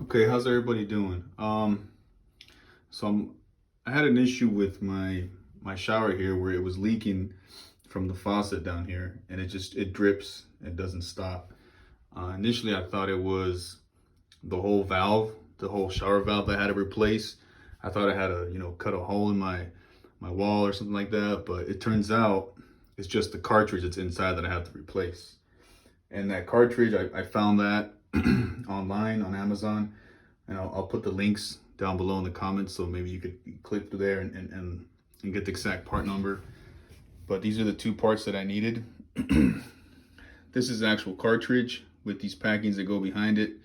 Okay, how's everybody doing? I had an issue with my shower here where it was leaking from the faucet down here, and it drips. It doesn't stop. Initially, I thought it was the whole valve, the whole shower valve that I had to replace. I thought I had to, cut a hole in my wall or something like that, but it turns out it's just the cartridge that's inside that I have to replace. And that cartridge, I found that online on Amazon, and I'll put the links down below in the comments, so maybe you could click through there and get the exact part number. But these are the two parts that I needed. This is the actual cartridge with these packings that go behind it,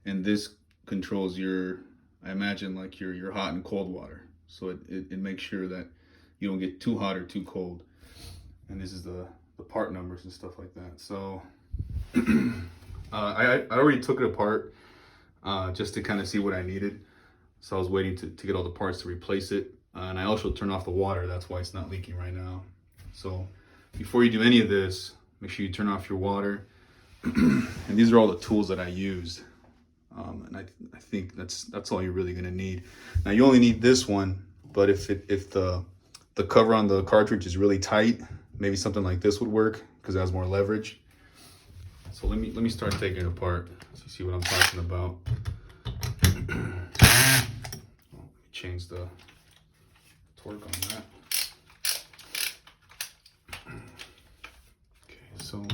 and this controls I imagine like your hot and cold water. So it makes sure that you don't get too hot or too cold. And this is the part numbers and stuff like that. So I already took it apart just to kind of see what I needed. So I was waiting to get all the parts to replace it. And I also turned off the water. That's why it's not leaking right now. So before you do any of this, make sure you turn off your water. And these are all the tools that I used. And I think that's all you're really gonna need. Now you only need this one, but if the cover on the cartridge is really tight, maybe something like this would work because it has more leverage. So let me start taking it apart so you see what I'm talking about. Change the torque on that. Okay, so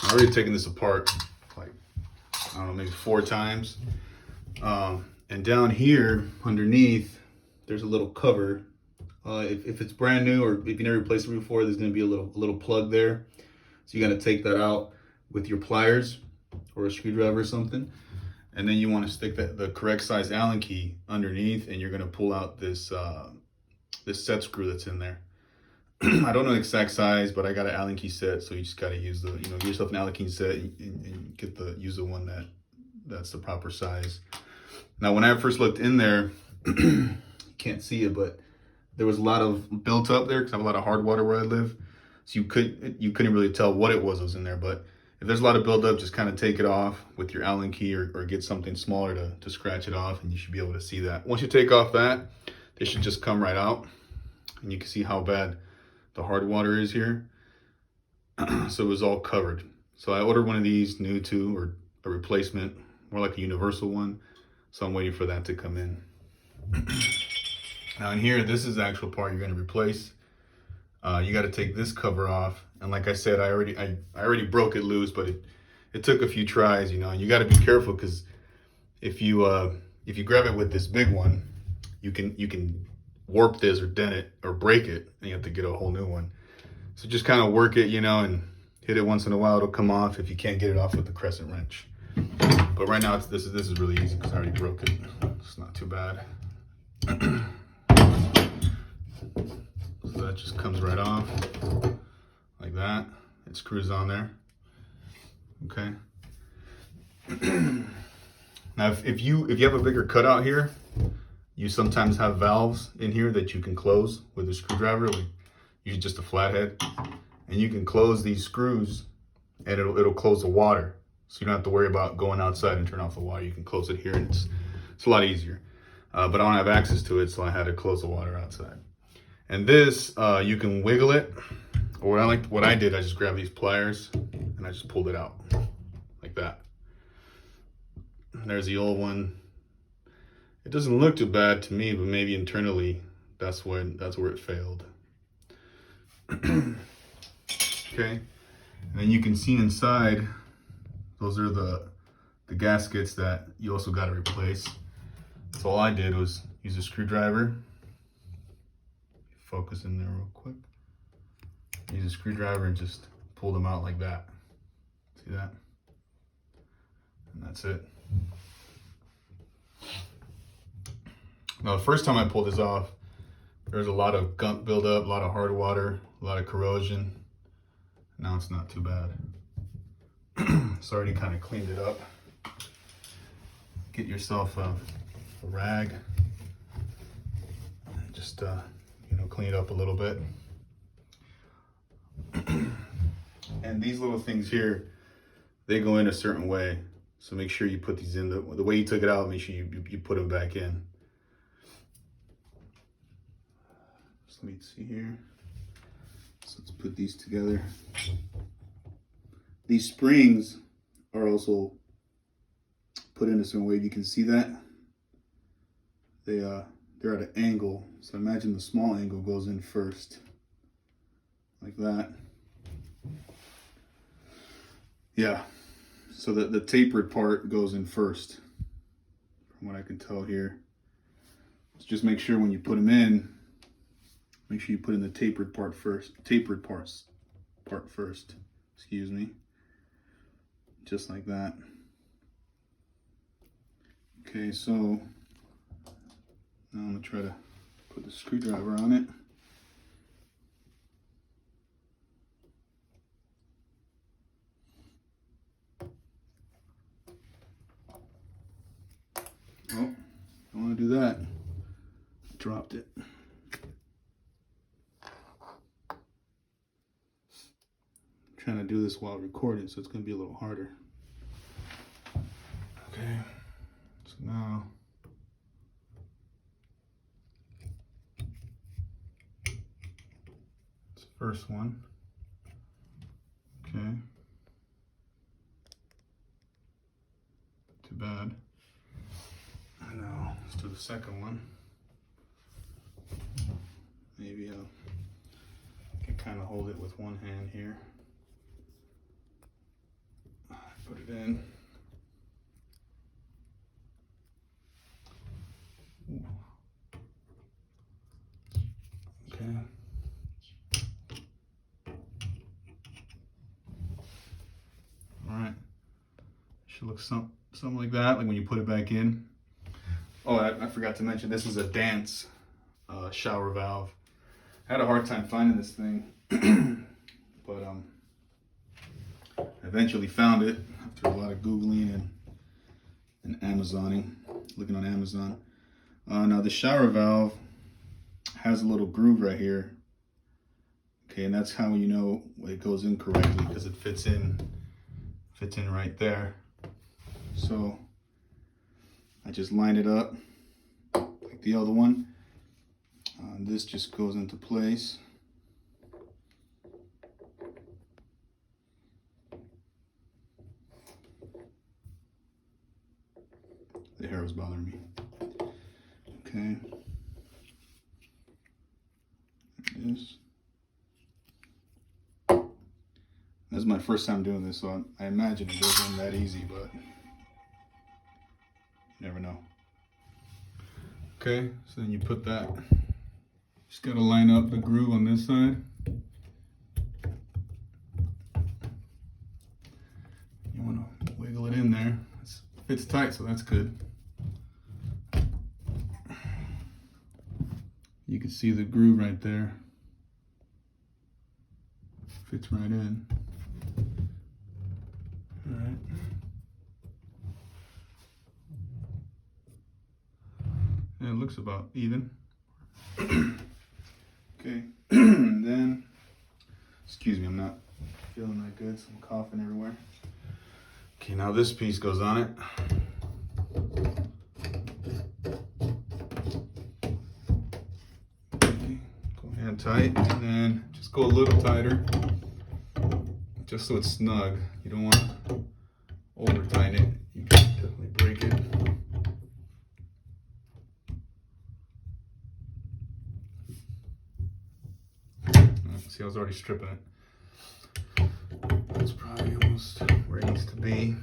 I've already taken this apart like, I don't know, maybe 4 times. And down here underneath, there's a little cover. If it's brand new or if you never replaced it before, there's gonna be a little plug there. So you gotta take that out with your pliers or a screwdriver or something. And then you wanna stick the correct size Allen key underneath, and you're gonna pull out this set screw that's in there. I don't know the exact size, but I got an Allen key set, so you just gotta use get yourself an Allen key set and use the one that's the proper size. Now, when I first looked in there, you can't see it, but there was a lot of built up there because I have a lot of hard water where I live, so you couldn't really tell what it was in there. But if there's a lot of buildup, just kind of take it off with your Allen key or get something smaller to scratch it off, and you should be able to see that. Once you take off that, they should just come right out, and you can see how bad the hard water is here. So it was all covered. So I ordered one of these new too, or a replacement, more like a universal one. So I'm waiting for that to come in. Now in here, this is the actual part you're going to replace. You got to take this cover off, and like I said, I already broke it loose, but it took a few tries, and you got to be careful because if you grab it with this big one, you can warp this or dent it or break it, and you have to get a whole new one. So just kind of work it, and hit it once in a while. It'll come off if you can't get it off with the crescent wrench. But right now this is really easy because I already broke it. It's not too bad. So that just comes right off like that. It screws on there. Okay. Now if you have a bigger cutout here, you sometimes have valves in here that you can close with a screwdriver, like usually just a flathead, and you can close these screws and it'll close the water. So you don't have to worry about going outside and turn off the water. You can close it here, and it's a lot easier. But I don't have access to it, so I had to close the water outside. And this, you can wiggle it, or what I did, I just grabbed these pliers and I just pulled it out like that. And there's the old one. It doesn't look too bad to me, but maybe internally that's where it failed. Okay, and then you can see inside, those are the gaskets that you also got to replace. So all I did was use a screwdriver. Focus in there real quick. Use a screwdriver and just pull them out like that. See that? And that's it. Now, the first time I pulled this off, there was a lot of gunk buildup, a lot of hard water, a lot of corrosion. Now it's not too bad. It's already kind of cleaned it up. Get yourself a a rag and just you know, clean it up a little bit. And these little things here, they go in a certain way, so make sure you put these in the way you took it out. Make sure you put them back in. So let me see here. So let's put these together. These springs are also put in a certain way. You can see that they're at an angle. So imagine the small angle goes in first, like that. Yeah. So the tapered part goes in first, from what I can tell here. So just make sure when you put them in, make sure you put in the tapered part first. Tapered part first. Excuse me. Just like that. Okay, so now I'm gonna try to put the screwdriver on it. Oh, don't want to do that. Dropped it. I'm trying to do this while recording, so it's going to be a little harder. Okay, so now it's the first one. Okay. Too bad. Now let's do the second one. Maybe I can kind of hold it with one hand here. Put it in. Ooh. Okay. All right. Should look something like that, like when you put it back in. Oh, I forgot to mention, this is a Danze shower valve. I had a hard time finding this thing, but I eventually found it after a lot of Googling and Amazoning, looking on Amazon. Now the shower valve has a little groove right here. Okay, and that's how you know it goes in correctly, because it fits in right there. So I just line it up like the other one. This just goes into place. The hair was bothering me. Okay. This is my first time doing this, so I imagine it goes in that easy, but you never know. Okay, so then you put that, just gotta line up the groove on this side. You wanna wiggle it in there. It fits tight, so that's good. You can see the groove right there. Fits right in. All right. And it looks about even. Okay, and then, excuse me, I'm not feeling that good, so I'm coughing everywhere. Okay, now this piece goes on it. Okay, go hand tight, and then just go a little tighter, just so it's snug. You don't want to over tighten it. You can definitely break it. See, I was already stripping it. That's probably almost where it needs to be.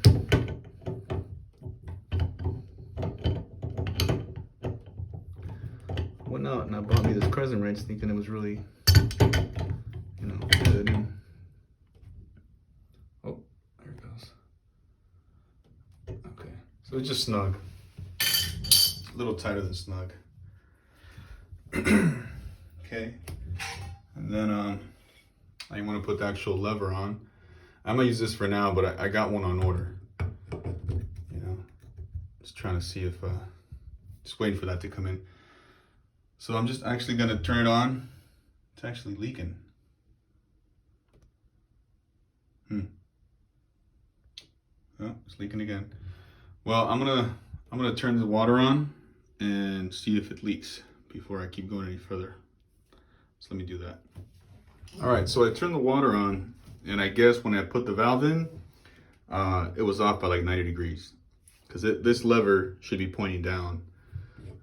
Went out and I bought me this crescent wrench thinking it was really, you know, good. And, oh, there it goes. Okay, so it's just snug. A little tighter than snug. Okay. And then I want to put the actual lever on. I'm gonna use this for now, but I got one on order. You know, just trying to see if Just waiting for that to come in. So I'm just actually gonna turn it on. It's actually leaking. Oh, it's leaking again. Well, I'm gonna turn the water on and see if it leaks before I keep going any further. So let me do that. All right, so I turned the water on, and I guess when I put the valve in, it was off by like 90 degrees, because this lever should be pointing down.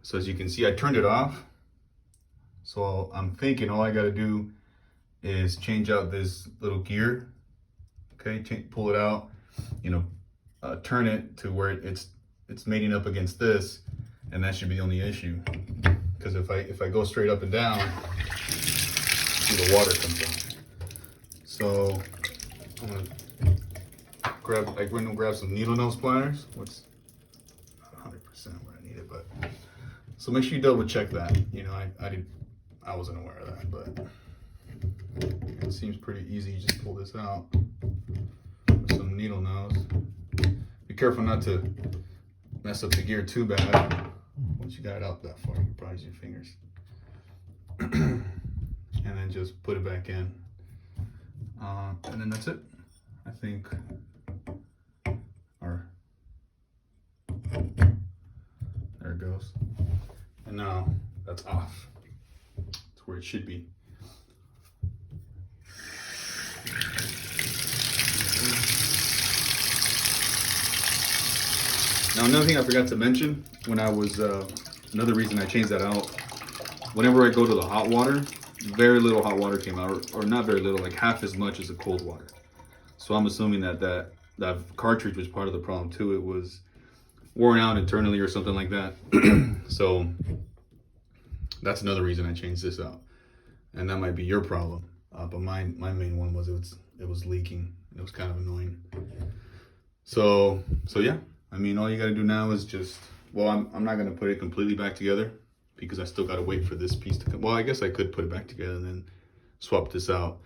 So as you can see, I turned it off. So I'm thinking all I gotta do is change out this little gear. Okay, pull it out, you know, turn it to where it's mating up against this, and that should be the only issue. Because if I go straight up and down, see the water comes out. So I'm gonna grab some needle nose pliers. What's not 100% where I need it, but so make sure you double check that. You know, I wasn't aware of that, but it seems pretty easy. You just pull this out with some needle nose. Be careful not to mess up the gear too bad. Once you got it out that far, you can probably use your fingers. And then just put it back in. And then that's it. I think there it goes. And now that's off. It's where it should be. Now another thing I forgot to mention when I was, another reason I changed that out, whenever I go to the hot water, very little hot water came out, or not very little, like half as much as the cold water. So I'm assuming that cartridge was part of the problem too. It was worn out internally or something like that. So that's another reason I changed this out. And that might be your problem. But my main one was it was leaking. It was kind of annoying. So yeah, I mean, all you gotta do now is just, well, I'm not gonna put it completely back together because I still gotta wait for this piece to come. Well, I guess I could put it back together and then swap this out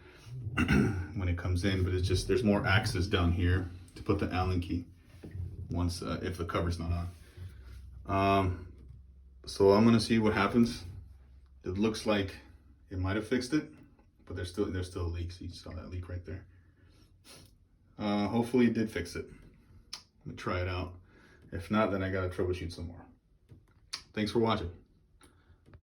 when it comes in, but it's just, there's more access down here to put the Allen key once, if the cover's not on. So I'm gonna see what happens. It looks like it might have fixed it, but there's still leaks. You saw that leak right there. Hopefully it did fix it. I'm gonna try it out. If not, then I gotta troubleshoot some more. Thanks for watching.